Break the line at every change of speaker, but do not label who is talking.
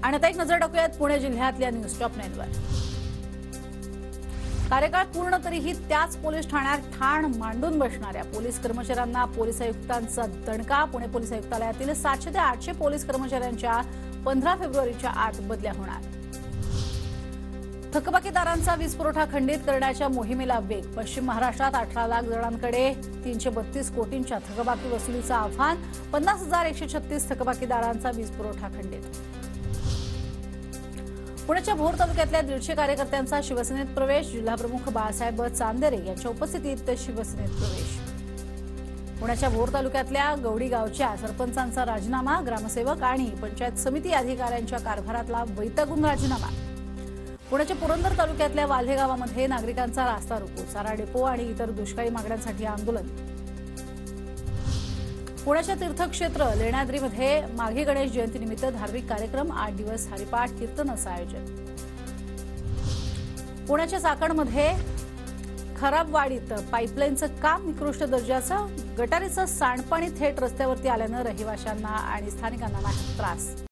आणि आता एक नजर टाकूयात पुणे जिल्ह्यातल्या न्यूज टॉप 9 वर। कार्यकाळ पूर्ण तरीही त्याच पोलीस ठाण्यात ठाण मांडून बसणाऱ्या पोलीस कर्मचाऱ्यांना पोलीस आयुक्तांचा दणका। पुणे पोलीस आयुक्तालयातील 700 ते 800 पोलीस कर्मचाऱ्यांच्या 15 फेब्रुवारीच्या आत बदल्या होणार। थकबाकीदारांचा वीज पुरवठा खंडित करण्याच्या मोहिमेला वेग। पश्चिम महाराष्ट्रात 18 लाख जणांकडे 332 कोटींच्या थकबाकी वसुलीचं आव्हान। 50,136 थकबाकीदारांचा वीज पुरवठा खंडित। पुण्याच्या भोर तालुक्यातल्या 150 कार्यकर्त्यांचा शिवसेनेत प्रवेश। जिल्हाप्रमुख बाळासाहेब चांदेरे यांच्या उपस्थितीत शिवसेनेत प्रवेश। पुण्याच्या भोर तालुक्यातल्या गवडी गावच्या सरपंचांचा राजीनामा। ग्रामसेवक आणि पंचायत समिती अधिकाऱ्यांच्या कारभारातला वैतागून राजीनामा। पुण्याच्या पुरंदर तालुक्यातल्या वाल्हे गावामध्ये नागरिकांचा रास्ता रोको। चारा डेपो आणि इतर दुष्काळी मागण्यांसाठी आंदोलन। पुण्याच्या तीर्थक्षेत्र लेण्याद्रीमध्ये माघी गणेश जयंतीनिमित्त धार्मिक कार्यक्रम। 8 दिवस हरिपाठ कीर्तनाचं आयोजन। पुण्याच्या चाकणमध्ये खराबवाडीत पाईपलाईनचं काम निकृष्ट दर्जाचं। गटारीचं सांडपाणी थेट रस्त्यावरती आल्यानं रहिवाशांना आणि स्थानिकांना त्रास।